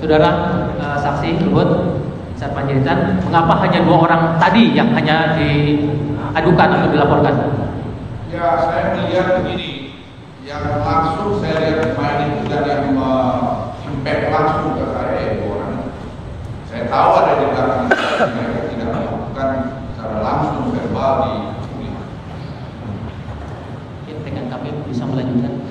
Saudara saksi Luhut Syed Panjaitan, mengapa hanya 2 orang tadi yang hanya diadukan atau dilaporkan? Ya, saya melihat begini, yang langsung saya lihat main itu dan yang impact langsung ke saya itu orang. Saya tahu ada di belakang mereka tidak melakukan secara langsung verbal di kuliah. Rekan kami bisa melanjutkan.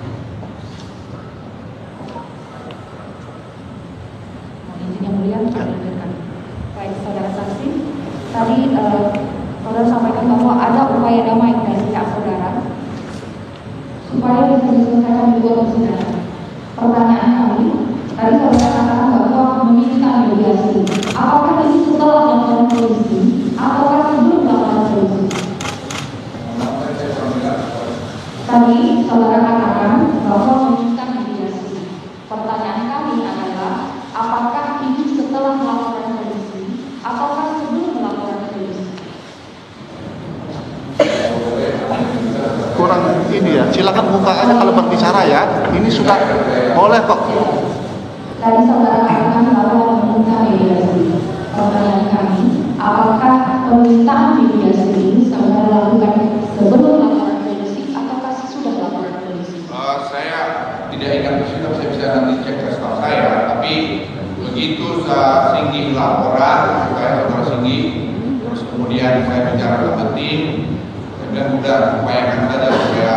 Yang mulia, baik saudara saksi, tadi saudara sampaikan bahwa ada upaya damai dari pihak saudara supaya bisa diselesaikan juga persidangan. Pertanyaan kami, tadi saudara katakan bahwa meminta mediasi. Apakah ini setelah laporan polisi ataukah sebelum laporan polisi? Tadi saudara katakan bahwa meminta mediasi. Pertanyaan kami adalah, apakah ini setelah laporan polisi ataukah sebelum laporan polisi? Kurang ini ya, silakan buka aja kalau berbicara ya. Ini sudah boleh kok. Tadi saudara katakan bahwa meminta mediasi. Pertanyaan kami, apakah permintaan mediasi ini saudara lakukan sebelum laporan polisi ataukah sesudah laporan polisi? Saya tidak ingat persis, tapi saya bisa nanti cek ke staff saya. Tapi begitu Singgi laporan, saya saudara Singgi, terus kemudian saya bicara ke tim, saya bilang udah upayakan saja supaya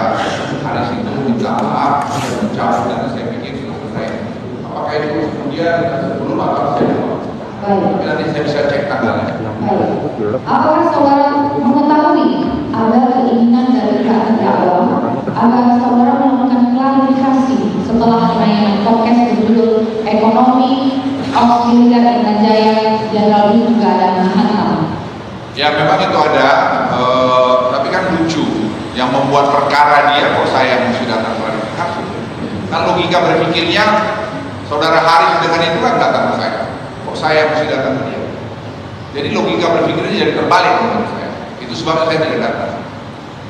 hari itu minta maaf, mencabut, dan saya pikir sudah selesai. Apakah itu kemudian sebelum atau setelah? Baik. Nanti saya bisa cek tanggalnya. Baik. Apakah saudara mengetahui ada keinginan dari pihak terdakwa agar saudara melakukan klarifikasi setelah penayangan podcast berjudul Ekonomi Auxiliar Indrajaya Jenderal juga dan Hantam? Ya memang itu ada, tapi kan lucu. Yang membuat perkara dia kok saya mesti datang klarifikasi. Kan logika berpikirnya saudara Haris dengan itu kan datang ke saya. Kok saya mesti datang ke dia? Jadi logika berpikirnya jadi terbalik menurut saya. Itu sebabnya saya tidak datang.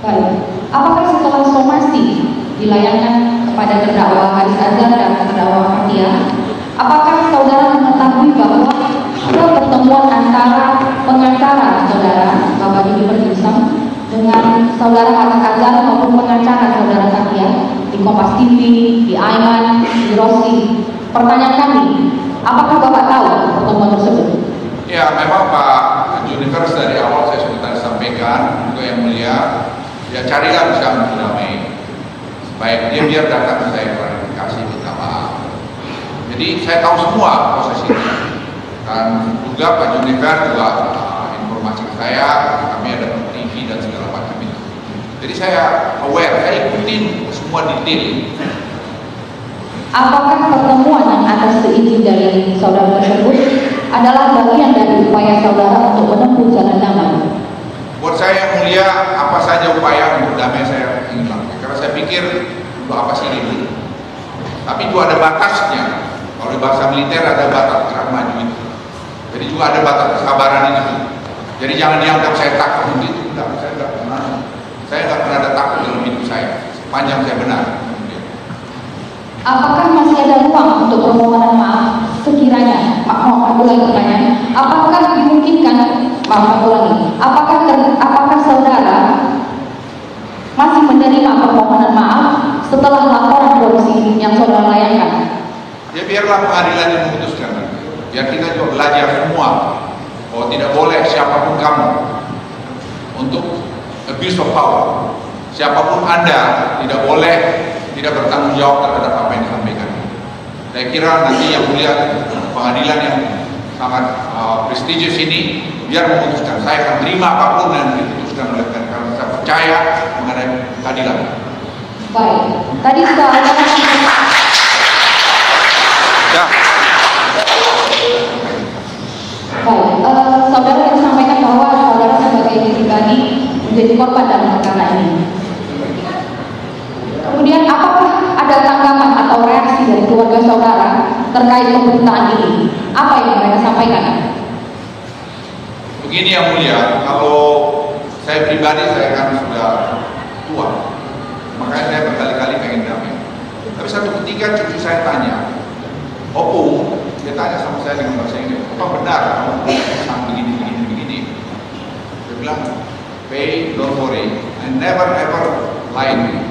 Baik. Apakah setelah somasi dilayangkan kepada terdakwa Haris Azhar dan terdakwa Fathia, apakah saudara mengetahui bahwa ada pertemuan antara pengacara saudara Bapak Didi Perdiusam dengan saudara Haris Azhar maupun pengacara saudara Fathia di Kompas TV, di Aiman, di Rossi? Pertanyaan kami, apakah Bapak tahu pertemuan tersebut? Ya memang Pak Junivers dari awal saya sudah tadi sampaikan juga yang mulia, ya carilah bisa berdamai. Baik dia biar datang ke saya klarifikasi minta maaf. Jadi saya tahu semua proses ini. Dan juga Pak Junivers juga informasi ke saya, kami ada TV dan segala macam itu. Jadi saya aware, saya ikutin semua detail. Apakah pertemuan yang atas seizin dari saudara tersebut adalah bagian dari upaya saudara untuk menempuh jalan damai? Buat saya yang mulia, apa saja upaya untuk damai saya ingin lakukan. Karena saya pikir, apa sih ini? Tapi itu ada batasnya. Kalau di bahasa militer ada batas gerak maju itu. Jadi juga ada batas kesabaran itu. Jadi jangan dianggap saya takut itu. Saya tidak pernah. Saya tidak pernah ada takut dalam hidup saya. Sepanjang saya benar. Apakah masih ada ruang untuk permohonan maaf sekiranya, maaf ulangi pertanyaan, apakah dimungkinkan, maaf ulangi, apakah saudara masih menerima permohonan maaf setelah laporan polisi yang saudara layangkan? Ya biarlah pengadilan yang memutuskan. Biar kita juga belajar semua. Oh tidak boleh siapapun kamu untuk abuse of power. Siapapun Anda tidak boleh tidak bertanggung jawab terhadap apa yang disampaikan. Saya kira nanti yang mulia pengadilan yang sangat prestigious ini biar memutuskan. Saya akan terima apapun yang diputuskan oleh karena saya percaya mengenai keadilan. Baik, tadi saudara Ya. baik, saudara tadi sampaikan bahwa saudara sebagai pribadi menjadi korban dalam perkara ini. Kemudian apakah ada tanggapan atau reaksi dari keluarga saudara terkait pemberitaan ini? Apa yang mereka sampaikan? Begini yang mulia, kalau saya pribadi saya kan sudah tua, makanya saya berkali-kali pengen damai. Tapi satu ketika cucu saya tanya, Opung, Dia tanya sama saya dengan bahasa Inggris, apa benar kamu pesan begini? Saya bilang, pay, don't worry, I never ever lie to you.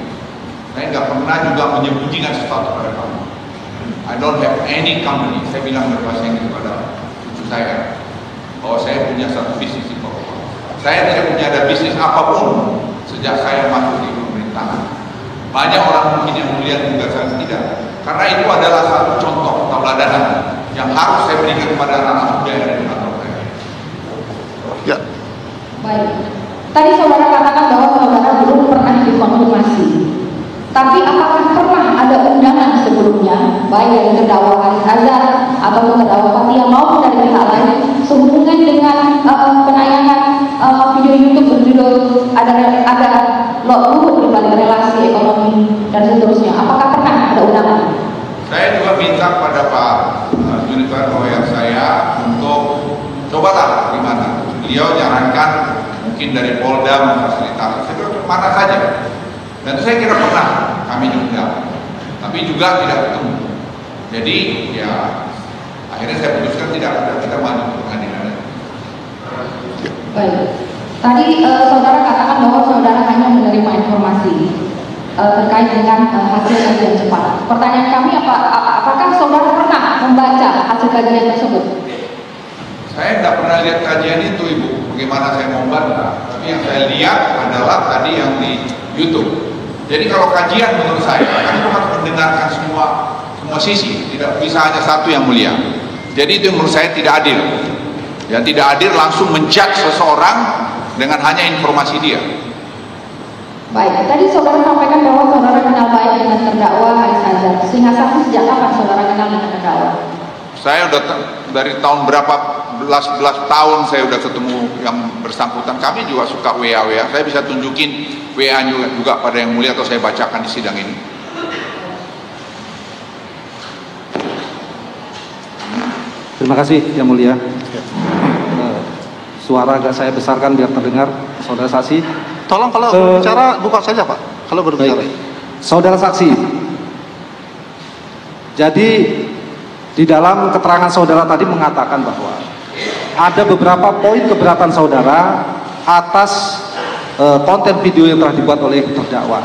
Saya nggak pernah juga menyembunyikan sesuatu pada kamu. I don't have any company. Saya bilang berbahasa Inggris kepada cucu saya bahwa saya punya satu bisnis di Papua. Saya tidak punya ada bisnis apapun sejak saya masuk di pemerintahan. Banyak orang mungkin yang melihat juga saya tidak. Karena itu adalah satu contoh tauladan yang harus saya berikan kepada anak-anak muda yang ada di kantor saya. Ya. Baik. Tadi saudara katakan bahwa saudara belum pernah dikonfirmasi. Tapi apakah pernah ada undangan sebelumnya, baik dari terdakwa Haris Azhar atau terdakwa Fathia maupun dari pihak lain, sehubungan dengan penayangan video YouTube berjudul ada Luhut di balik relasi ekonomi dan seterusnya? Apakah pernah ada undangan? Saya juga minta pada Pak Juniper lawyer saya untuk cobalah gimana. Beliau nyarankan mungkin dari Polda memfasilitasi. Saya bilang mana saja. Dan itu saya kira pernah kami juga, tapi juga tidak ketemu. Jadi ya akhirnya saya putuskan tidak ada, kita maju ke pengadilan. Baik. Tadi saudara katakan bahwa saudara hanya menerima informasi terkait dengan hasil kajian cepat. Pertanyaan kami apakah saudara pernah membaca hasil kajian tersebut? Saya tidak pernah lihat kajian itu, Ibu. Bagaimana saya mau membaca? Tapi yang saya lihat adalah tadi yang di YouTube. Jadi kalau kajian menurut saya, kan itu harus mendengarkan semua sisi, tidak bisa hanya satu yang mulia. Jadi itu menurut saya tidak adil. Ya, tidak adil langsung menjudge seseorang dengan hanya informasi dia. Baik, tadi saudara sampaikan bahwa saudara kenal baik dengan terdakwa Haris Azhar. Sehingga saksi sejak kapan saudara kenal dengan terdakwa? Saya udah dari tahun berapa belas tahun saya udah ketemu yang bersangkutan. Kami juga suka WA. Saya bisa tunjukin WA juga pada yang mulia atau saya bacakan di sidang ini. Terima kasih yang mulia. Suara agak saya besarkan biar terdengar, saudara saksi. Tolong kalau berbicara buka saja Pak. Kalau berbicara. Baik. Saudara saksi. Jadi di dalam keterangan saudara tadi mengatakan bahwa ada beberapa poin keberatan saudara atas konten video yang telah dibuat oleh terdakwa,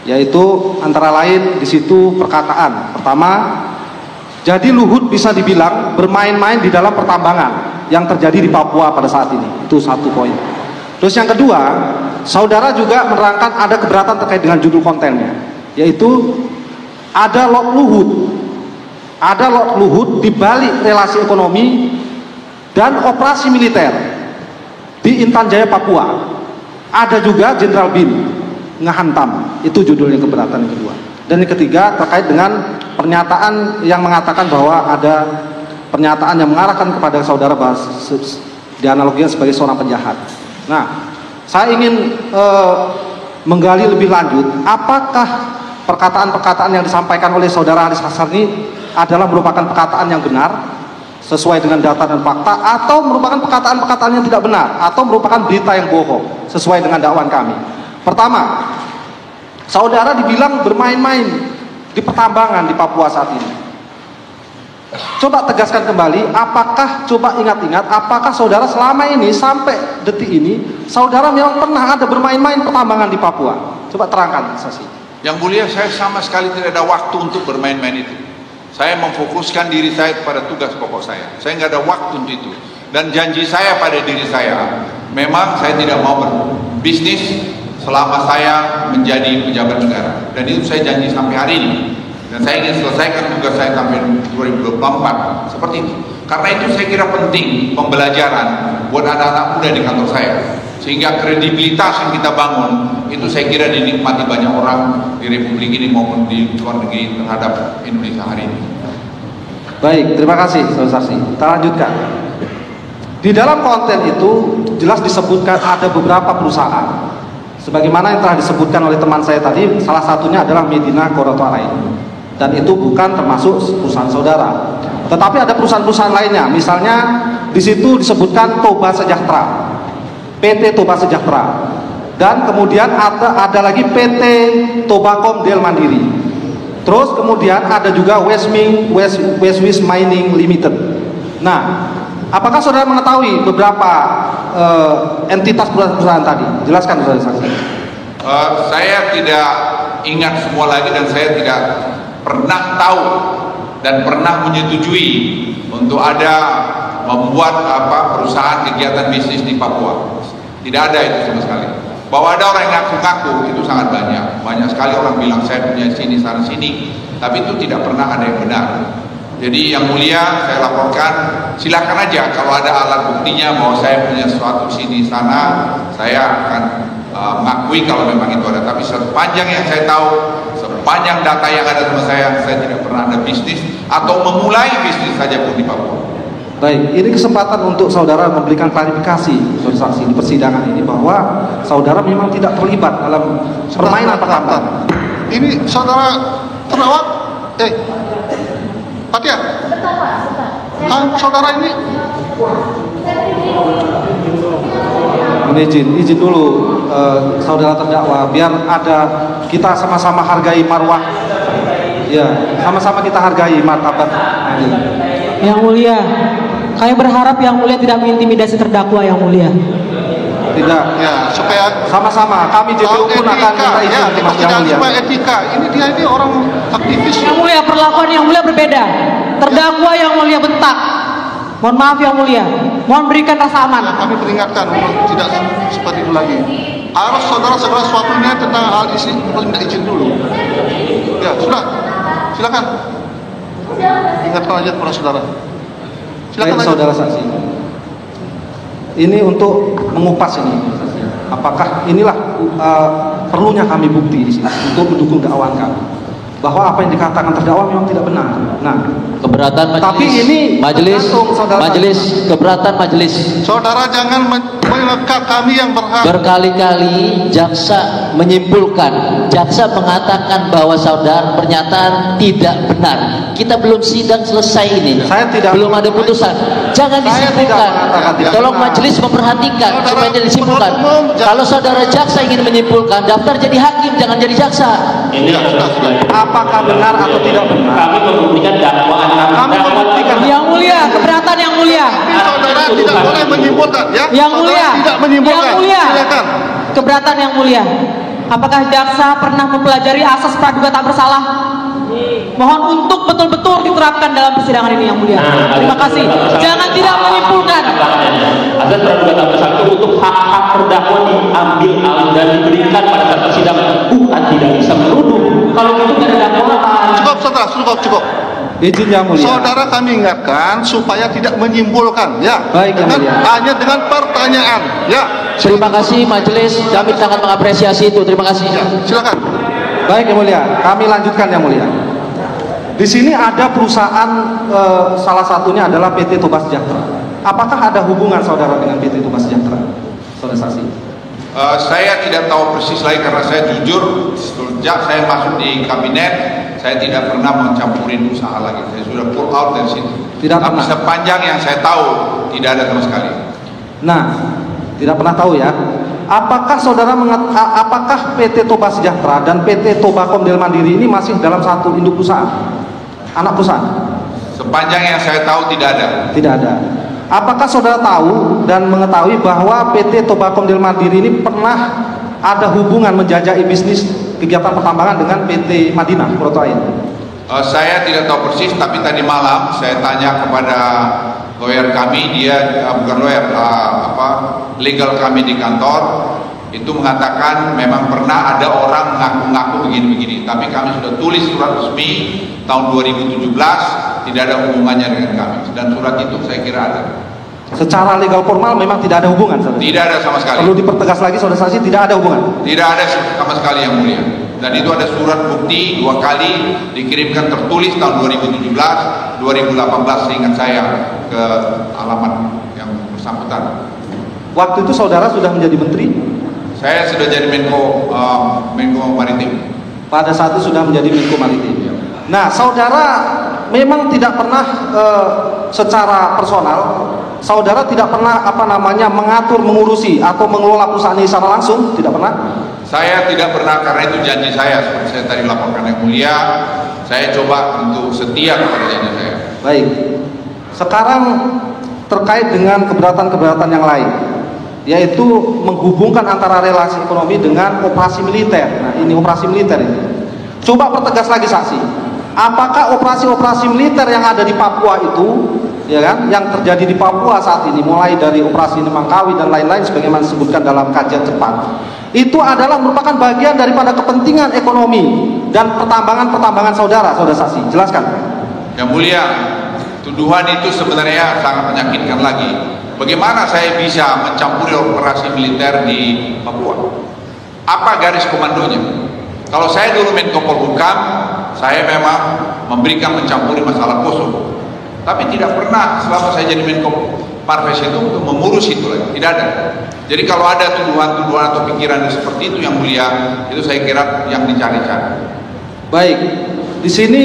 yaitu antara lain di situ perkataan pertama, jadi Luhut bisa dibilang bermain-main di dalam pertambangan yang terjadi di Papua pada saat ini. Itu satu poin. Terus yang kedua, saudara juga menerangkan ada keberatan terkait dengan judul kontennya, yaitu ada lot Luhut di balik relasi ekonomi dan operasi militer di Intan Jaya Papua. Ada juga Jenderal Bin ngehantam, itu judulnya keberatan yang kedua. Dan yang ketiga terkait dengan pernyataan yang mengatakan bahwa ada pernyataan yang mengarahkan kepada saudara bahwa dianalogikan sebagai seorang penjahat. Nah, saya ingin menggali lebih lanjut, apakah perkataan-perkataan yang disampaikan oleh saudara Haris Azhar ini adalah merupakan perkataan yang benar sesuai dengan data dan fakta, atau merupakan perkataan-perkataan yang tidak benar, atau merupakan berita yang bohong sesuai dengan dakwaan kami. Pertama, saudara dibilang bermain-main di pertambangan di Papua saat ini. Coba tegaskan kembali, coba ingat-ingat, apakah saudara selama ini sampai detik ini saudara memang pernah ada bermain-main pertambangan di Papua? Coba terangkan, saksi. Yang mulia, saya sama sekali tidak ada waktu untuk bermain-main itu. Saya memfokuskan diri saya kepada tugas pokok saya. Saya nggak ada waktu untuk itu. Dan janji saya pada diri saya, memang saya tidak mau berbisnis selama saya menjadi pejabat negara. Dan itu saya janji sampai hari ini. Dan saya ingin selesaikan tugas saya sampai 2024. Seperti itu. Karena itu saya kira penting pembelajaran buat anak-anak muda di kantor saya. Sehingga kredibilitas yang kita bangun itu saya kira dinikmati banyak orang di Republik ini maupun di luar negeri terhadap Indonesia hari ini. Baik, terima kasih saudara saksi. Kita lanjutkan. Di dalam konten itu jelas disebutkan ada beberapa perusahaan. Sebagaimana yang telah disebutkan oleh teman saya tadi, salah satunya adalah Medina Korotoalai. Dan itu bukan termasuk perusahaan saudara. Tetapi ada perusahaan-perusahaan lainnya. Misalnya di situ disebutkan Toba Sejahtera, PT Toba Sejahtera, dan kemudian ada lagi PT Tobakom Del Mandiri. Terus kemudian ada juga Westwish Mining Limited. Nah, apakah saudara mengetahui beberapa entitas perusahaan tadi? Jelaskan saudara saksi. Saya tidak ingat semua lagi dan saya tidak pernah tahu dan pernah menyetujui untuk ada membuat perusahaan kegiatan bisnis di Papua. Tidak ada itu sama sekali. Bahwa ada orang yang ngaku-ngaku itu sangat banyak. Banyak sekali orang bilang saya punya sini sana sini, tapi itu tidak pernah ada yang benar. Jadi yang mulia saya laporkan, silakan aja kalau ada alat buktinya bahwa saya punya sesuatu sini sana, saya akan mengakui kalau memang itu ada. Tapi sepanjang yang saya tahu, sepanjang data yang ada sama saya tidak pernah ada bisnis atau memulai bisnis saja pun di Papua. Baik, ini kesempatan untuk saudara memberikan klarifikasi saudara saksi di persidangan ini bahwa saudara memang tidak terlibat dalam permainan pertambangan. Ini saudara terdakwa, Fatia, saudara ini izin dulu saudara terdakwa, biar ada kita sama-sama hargai marwah, ya, sama-sama kita hargai martabat. Yang mulia, kami berharap yang mulia tidak mengintimidasi terdakwa yang mulia. Tidak, ya, supaya sama-sama kami JPU pun akan minta izin ya, yang mulia. supaya etika. Ini orang aktivis. Yang mulia, perlakuan yang mulia berbeda. Terdakwa yang mulia bentak. Mohon maaf yang mulia. Mohon berikan rasa aman. Ya, kami peringatkan untuk tidak seperti itu lagi. Harus saudara segala sesuatunya tentang hal ini minta izin dulu. Ya, sudah. Silakan. Ingatkan aja kepada saudara. Silakan. Baik, saudara saksi. Ini untuk mengupas ini. Apakah inilah perlunya kami bukti di sini untuk mendukung dakwaan kami bahwa apa yang dikatakan terdakwa memang tidak benar. Nah, keberatan majelis. tapi ini keberatan majelis. Saudara jangan menekan kami yang berhak. Berkali-kali jaksa menyimpulkan, jaksa mengatakan bahwa saudara pernyataan tidak benar. Kita belum sidang selesai ini. Saya tidak belum ada putusan. Jangan disimpulkan. Tolong majelis memperhatikan supaya tidak disimpulkan. Kalau saudara jaksa ingin menyimpulkan, daftar jadi hakim, jangan jadi jaksa. Ini apakah benar atau tidak benar? Kami membuktikan dakwaan Kami membuktikan. Yang mulia, keberatan yang mulia. Saudara tidak boleh menyimpulkan, ya. Yang mulia, tidak menyimpulkan. yang mulia. Silakan. Keberatan yang mulia. Apakah jaksa pernah mempelajari asas praduga tak bersalah? Mohon untuk betul-betul diterapkan dalam persidangan ini yang mulia. Terima kasih. Jangan tidak menyimpulkan. Asas praduga tak bersalah itu untuk hak-hak terdakwa diambil alih dan diberikan pada saat persidangan, bukan tidak bisa menuduh. Kalau itu tidak ada dakwaan. Cukup, saudara, cukup. Izin yang mulia. Saudara kami ingatkan supaya tidak menyimpulkan, ya. Baik, yang mulia. Hanya dengan pertanyaan, ya. Terima kasih majelis, kami sangat mengapresiasi itu. Terima kasih. Ya, silakan. Baik yang mulia, kami lanjutkan yang mulia. Di sini ada perusahaan, salah satunya adalah PT Toba Sejahtera. Apakah ada hubungan saudara dengan PT Toba Sejahtera, saudara saksi? Saya tidak tahu persis lagi karena saya jujur sejak saya masuk di kabinet saya tidak pernah mencampurin usaha lagi. Saya sudah pull out dari situ. Tapi sepanjang yang saya tahu tidak ada sama sekali. Nah, tidak pernah tahu ya. Apakah saudara apakah PT Toba Sejahtera dan PT Toba Komdel Mandiri ini masih dalam satu induk perusahaan, anak perusahaan? Sepanjang yang saya tahu tidak ada. Tidak ada. Apakah saudara tahu dan mengetahui bahwa PT Toba Komdel Mandiri ini pernah ada hubungan menjajaki bisnis kegiatan pertambangan dengan PT Madinah Protoain? Saya tidak tahu persis, tapi tadi malam saya tanya kepada lawyer kami, dia bukan lawyer, legal kami di kantor, itu mengatakan memang pernah ada orang ngaku-ngaku begini-begini, tapi kami sudah tulis surat resmi tahun 2017, tidak ada hubungannya dengan kami, dan surat itu saya kira ada. Secara legal formal memang tidak ada hubungan, saudara? Tidak ada sama sekali. Perlu dipertegas lagi, saudara saksi, tidak ada hubungan? Tidak ada sama sekali yang mulia. Dan itu ada surat bukti 2 kali dikirimkan tertulis tahun 2017, 2018 seingat saya ke alamat yang bersangkutan. Waktu itu saudara sudah menjadi menteri? Saya sudah jadi Menko Maritim. Pada saat itu sudah menjadi Menko Maritim. Nah, saudara memang tidak pernah secara personal, saudara tidak pernah mengatur, mengurusi atau mengelola perusahaan ini secara langsung, tidak pernah? Saya tidak pernah, karena itu janji saya, seperti saya tadi laporkan Yang Mulia, saya coba untuk setia kepada janji saya. Baik. Sekarang terkait dengan keberatan-keberatan yang lain, yaitu menghubungkan antara relasi ekonomi dengan operasi militer. Nah, ini operasi militer ini. Coba pertegas lagi saksi. Apakah operasi-operasi militer yang ada di Papua itu, ya kan, yang terjadi di Papua saat ini, mulai dari operasi Nemangkawi dan lain-lain sebagaimana disebutkan dalam kajian cepat, itu adalah merupakan bagian daripada kepentingan ekonomi dan pertambangan saudara saksi. Jelaskan. Yang Mulia, tuduhan itu sebenarnya sangat menyakitkan lagi. Bagaimana saya bisa mencampuri operasi militer di Papua? Apa garis komandonya? Kalau saya dulu Menko Polhukam, saya memang memberikan mencampuri masalah Poso. Tapi tidak pernah selama saya jadi Menko Marves itu untuk mengurus itu lagi. Tidak ada. Jadi kalau ada tuduhan-tuduhan atau pikiran seperti itu Yang Mulia, itu saya kira yang dicari-cari. Baik. Di sini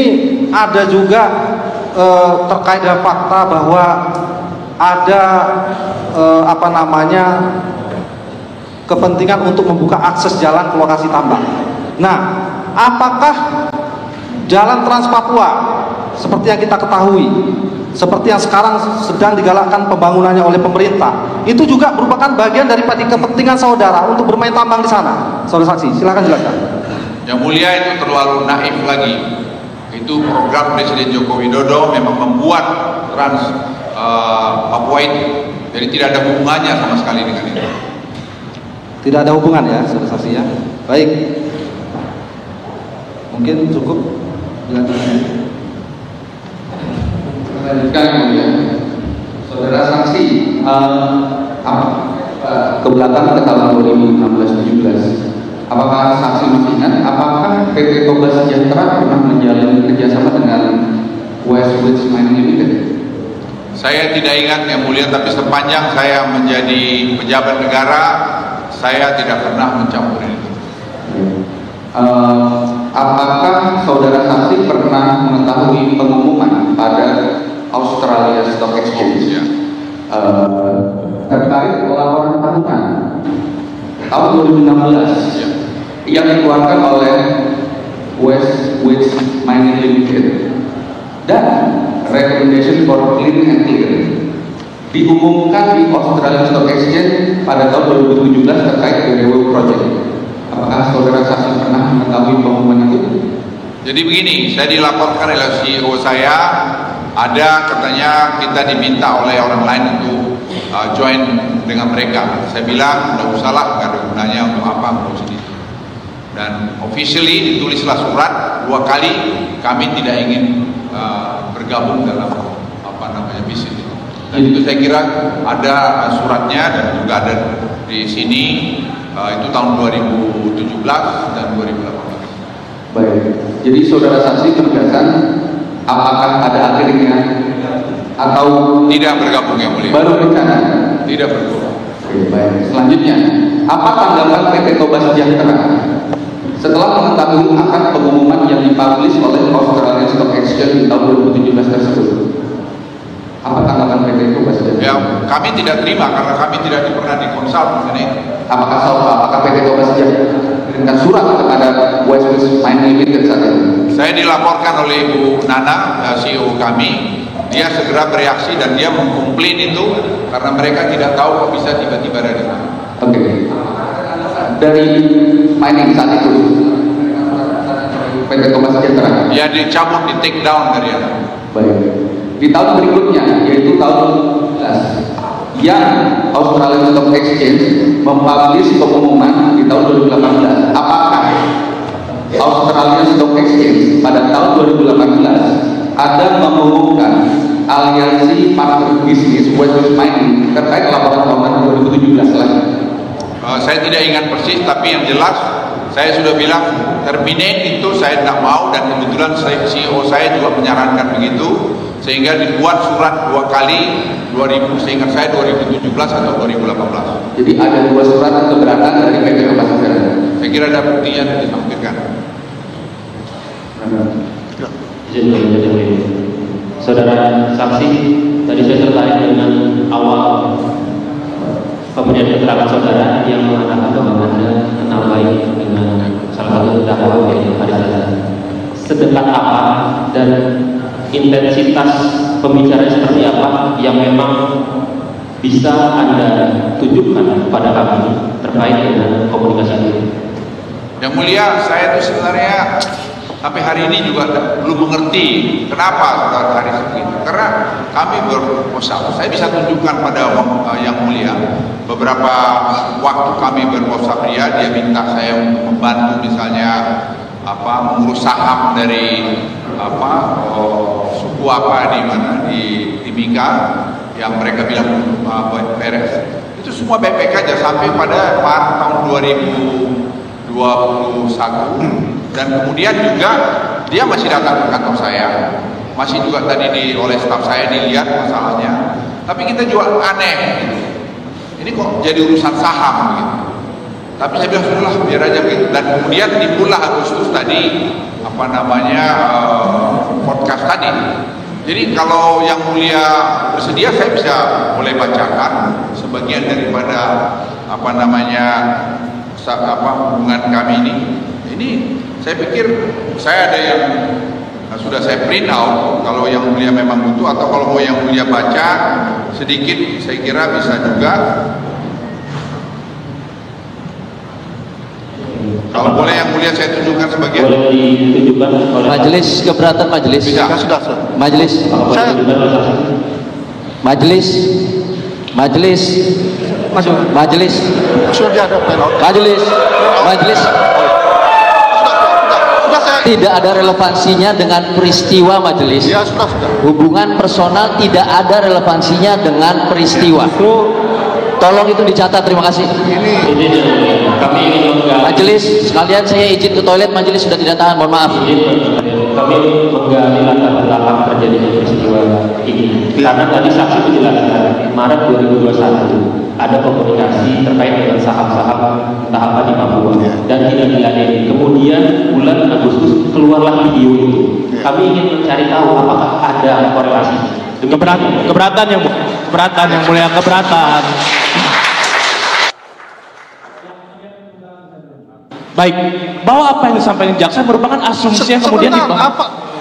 ada juga terkait dengan fakta bahwa ada kepentingan untuk membuka akses jalan ke lokasi tambang. Nah, apakah jalan Trans Papua seperti yang kita ketahui, seperti yang sekarang sedang digalakkan pembangunannya oleh pemerintah, itu juga merupakan bagian daripada kepentingan saudara untuk bermain tambang di sana? Saudara saksi, silakan jelaskan. Yang Mulia, itu terlalu naif lagi. Itu program Presiden Joko Widodo memang membuat Trans Papua itu, jadi tidak ada hubungannya sama sekali dengan itu. Tidak ada hubungan ya, saudara saksi ya. Baik. Mungkin cukup. Lanjutkan ya, saudara saksi, ke belakang ke tahun 2016-17, apakah saksi masih ingat apakah PT Toba Sejahtera pernah menjalin kerjasama dengan West Woods Mining Limited? Saya tidak ingat Yang Mulia, tapi sepanjang saya menjadi pejabat negara, saya tidak pernah mencampuri itu. Apakah saudara saksi pernah mengetahui pengumuman pada Australia Stock Exchange terkait laporan tahunan tahun 2016 yang dikeluarkan oleh West Woods Mining Limited dan Recommendation for Clean and Clear diumumkan di Australia Stock Exchange pada tahun 2017 terkait BW Project? Apakah saudara saksi pernah mengetahui pengumuman itu? Jadi begini, saya dilaporkan oleh CEO saya, ada katanya kita diminta oleh orang lain untuk join dengan mereka. Saya bilang, nggak usah lah, nggak ada gunanya untuk apa ngurusin itu. Dan officially ditulislah surat 2 kali, kami tidak ingin bergabung dalam bisnis itu. Dan itu saya kira ada suratnya dan juga ada di sini. Itu tahun 2017 dan 2018. Baik, jadi saudara saksi penegasan apakah ada akhirnya atau tidak bergabung Yang Mulia? Baru rencana? Tidak bergabung. Oke, baik. Selanjutnya, apa tanggapan PT Toba Sejahtera setelah mengetahui akan pengumuman yang dipublish oleh Australian Stock Exchange di tahun 2017 tersebut? Apa tanggapan PT Toba Sejahtera? Ya, kami tidak terima karena kami tidak pernah dikonsult mengenai itu. Apakah PT Toba Sejahtera mengirimkan surat kepada West Woods Mining Limited saat itu? Saya dilaporkan oleh Ibu Nana, CEO kami, dia segera bereaksi dan dia mengkomplain itu karena mereka tidak tahu kok bisa tiba-tiba ada di sana. Oke. Dari mining saat itu, PT Toba Sejahtera? Ya, dicabut, di take down dari sana. Baik. Di tahun berikutnya, yaitu tahun 2019, yang Australian Stock Exchange mempublish pengumuman di tahun 2018. Apakah Australian Stock Exchange pada tahun 2018 ada mengumumkan aliansi partner bisnis West Woods Mining terkait laporan tahunan 2017 lagi? Saya tidak ingat persis, tapi yang jelas saya sudah bilang terminate itu saya tidak mau, dan kebetulan CEO saya juga menyarankan begitu, sehingga dibuat surat 2 kali, seingat saya 2017 atau 2018. Jadi ada 2 surat keberatan dari PT Toba Sejahtera. Saya kira ada buktinya dan ditampilkan. Saudara saksi kemudian keterangan saudara yang mengatakan bahwa Anda kenal baik dengan salah satu terdakwa yaitu Haris Azhar. Sedekat apa dan intensitas pembicaraan seperti apa yang memang bisa Anda tunjukkan kepada kami terkait dengan komunikasi itu? Yang mulia, saya itu sebenarnya sampai hari ini juga belum mengerti kenapa saudara Haris begitu. Karena kami berposap, saya bisa tunjukkan pada yang mulia beberapa waktu kami berposap dia minta saya membantu misalnya mengurus saham dari suku apa di mana di Timika yang mereka bilang beres. Itu semua baik-baik aja sampai pada Maret tahun 2021 dan kemudian juga dia masih datang ke kantor saya, masih juga tadi oleh staf saya dilihat masalahnya, tapi kita juga aneh gitu. Ini kok jadi urusan saham gitu. Tapi saya bilang sudahlah biar aja gitu. Dan kemudian timbullah Agustus tadi podcast tadi. Jadi kalau yang mulia bersedia saya bisa boleh bacakan sebagian daripada hubungan kami ini. Ini saya pikir saya ada yang sudah saya print out kalau yang mulia memang butuh, atau kalau mau yang mulia baca sedikit saya kira bisa juga. Kalau boleh yang mulia saya tunjukkan sebagian. Boleh ditunjukkan oleh Majelis keberatan majelis. Bisa. Sudah. Majelis. Majelis. Majelis. Masuk. Majelis. Sudah ada plan out. Majelis. Majelis. Sudah saya. Tidak ada relevansinya dengan peristiwa majelis. Ya sudah. Hubungan personal tidak ada relevansinya dengan peristiwa. Tolong itu dicatat, terima kasih. Ini kami ingin menggali. Majelis, sekalian saya izin ke toilet, majelis sudah tidak tahan, mohon maaf. Kami menggali latar belakang terjadinya peristiwa ini. Karena tadi saksi menjelaskan Maret 2021 ada komunikasi terkait dengan saham-saham entah apa di Papua dan tidak diladeni. Kemudian bulan Agustus keluarlah video itu. Kami ingin mencari tahu apakah ada korelasi. Keberatan yang mulia, keberatan. Baik, bahwa apa yang disampaikan jaksa merupakan asumsi yang kemudian dibangun.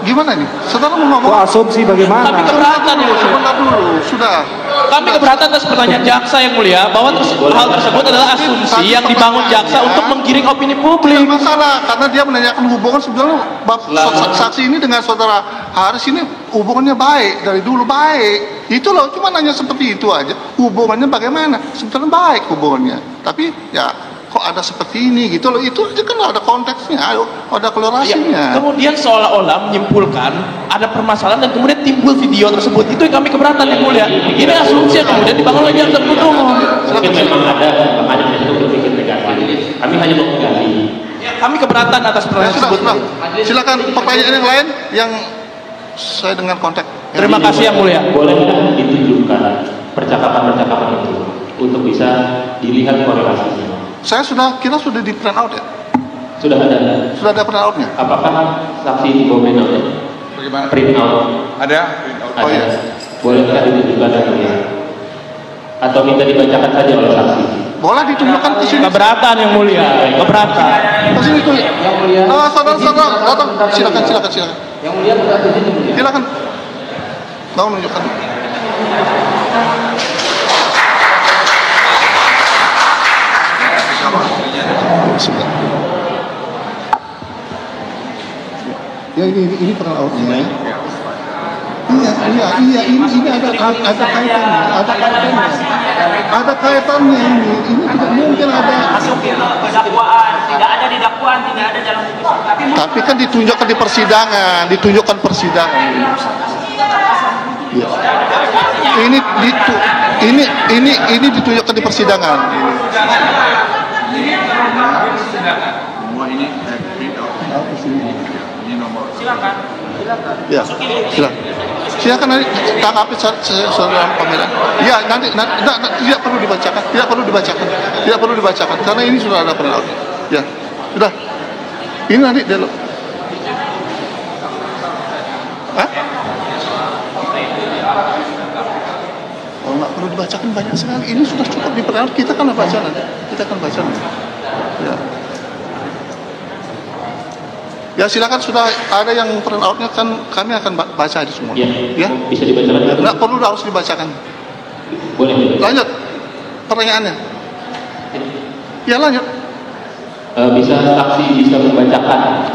Gimana nih? Saudara mau ngomong? Asumsi bagaimana? Kami keberatan ya, sebentar dulu, sudah. Kami keberatan atas pertanyaan jaksa yang mulia bahwa hal tersebut adalah asumsi yang dibangun jaksa untuk menggiring opini publik. Tidak masalah, karena dia menanyakan hubungan sebenarnya saksi ini dengan saudara Haris ini hubungannya baik dari dulu baik. Itu loh, cuma nanya seperti itu aja. Hubungannya bagaimana? Sebenarnya baik hubungannya. Tapi ya kok ada seperti ini gitu loh, itu aja kan ada konteksnya, ada kolorasinya. Ya, kemudian seolah-olah menyimpulkan ada permasalahan dan kemudian timbul video tersebut. Itu yang kami keberatan yang mulia. Ini asumsi yang kemudian dibangun oleh jaksa penuntut umum. Mungkin memang ada makanya saya itu berpikir negatif. Kami hanya mau menggali. Kami keberatan atas pertanyaan tersebut. Silakan pertanyaan yang lain yang saya dengan konteks. Terima kasih yang mulia. Bolehkah ditunjukkan percakapan-percakapan itu untuk bisa dilihat korelasinya? Saya sudah di print out ya. Sudah ada. Sudah ada print outnya. Apakah saksi domain out? Bagaimana? Print out. Ada print out. Oh iya. Bolehkah ditunjukkan ya? Atau minta dibacakan saja oleh saksi? Boleh ditunjukkan ke sini. Keberatan yang mulia. Keberatan. Ke sini tuh. Saudara, datang. Silakan. Yang mulia berarti ini mulia. Silakan. Mau menunjukkan. Ya ini pernah outnya. Iya, ini ada kaitannya ini tidak mungkin ada. Dakwaan tidak ada di dakwaan, tidak ada dalam putusan. Tapi kan ditunjukkan di persidangan, Ya. Ini ditunjukkan di persidangan. Semua ini print out. Ini nomor. Silakan. Ya, silakan nanti tanggapi saudara panggilan. Ya, nanti tidak perlu dibacakan, karena ini sudah ada penelaran. Ya, sudah. Ini nanti dulu. Hah? Oh, nggak perlu dibacakan banyak sekali. Ini sudah cukup di perintout. Kita akan baca nanti. Ya. Ya silakan, sudah ada yang perintoutnya kan kami akan baca di semua. Ya. Bisa dibacakan. Nggak perlu harus dibacakan. Boleh. Lanjut pertanyaannya. Ya lanjut. Bisa saksi bisa membacakan.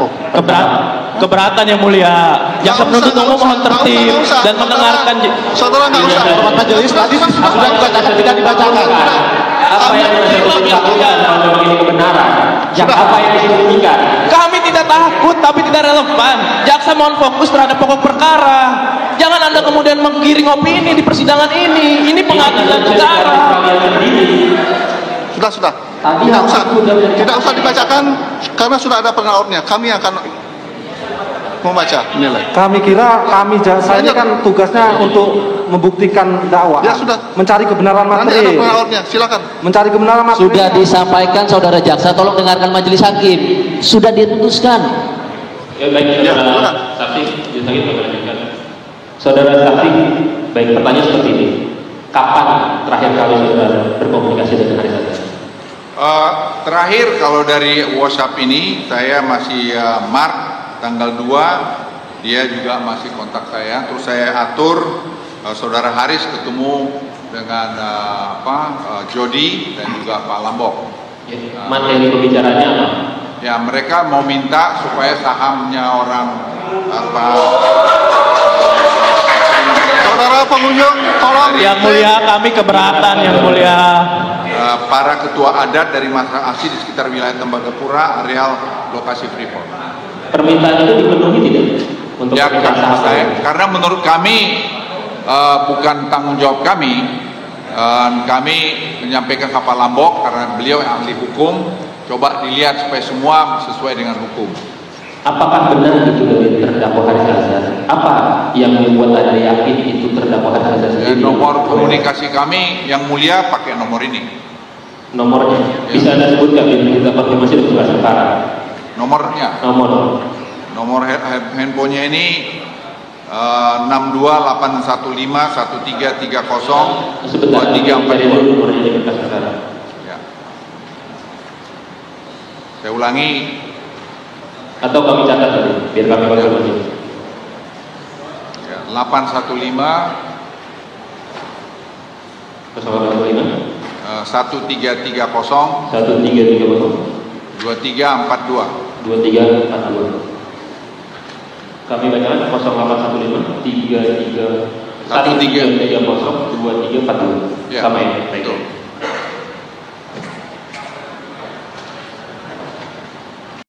Keberatan yang mulia. Jaksa penuntut umum mohon tertib dan mendengarkan. Saudara nggak usah. Hormat majelis tadi sudah dibacakan, tidak dibacakan. Apa yang dilakukan kalau ini kebenaran? Apa yang disembunyikan? Kami tidak takut tapi tidak relevan. Jaksa mohon fokus terhadap pokok perkara. Jangan Anda kemudian menggiring opini di persidangan ini. Ini pengadilan negara. Sudah. Tidak usah dibacakan karena sudah ada perintoutnya. Kami akan membaca nilai. Kami kira saya ini kan tugasnya untuk membuktikan dakwaan. Ya sudah. Mencari kebenaran Nanti materi. ada perintoutnya, silakan. Mencari kebenaran materi. Sudah disampaikan saudara jaksa, tolong dengarkan majelis hakim. Sudah diputuskan. Ya baik, saudara saksi, saudara saksi, baik, pertanyaan seperti ini. Kapan terakhir kali saudara berkomunikasi dengan Haris Azhar? Terakhir kalau dari WhatsApp ini saya masih Maret tanggal 2, dia juga masih kontak saya. Terus saya atur saudara Haris ketemu dengan Jody dan juga Pak Lambok. Materi pembicaraannya apa? Ya, mereka mau minta supaya sahamnya orang Saudara pengunjung, tolong. Yang mulia, kami keberatan yang mulia. Para ketua adat dari masyarakat asli di sekitar wilayah Tembagapura, areal lokasi Freeport. Permintaan itu dipenuhi tidak? Untuk ya, karena menurut kami bukan tanggung jawab kami. Kami menyampaikan ke Pak Lambok karena beliau yang ahli hukum. Coba dilihat supaya semua sesuai dengan hukum. Apakah benar itu dari terdakwa Haris Azhar? Apa yang membuat Anda yakin itu terdakwa Haris Azhar sendiri? Nomor komunikasi kami yang mulia pakai nomor ini. Nomornya bisa Anda sebutkan di berita konfirmasi untuk sekarang? Nomornya. Nomor handphonenya ini 6281513302342. Ya. Saya ulangi. Atau kami catat tadi, biar kami konfirmasi. Ya, 815 1330 2342. Kami bacakan 0815 33 1330 2342. Ya, sama ya. Baik.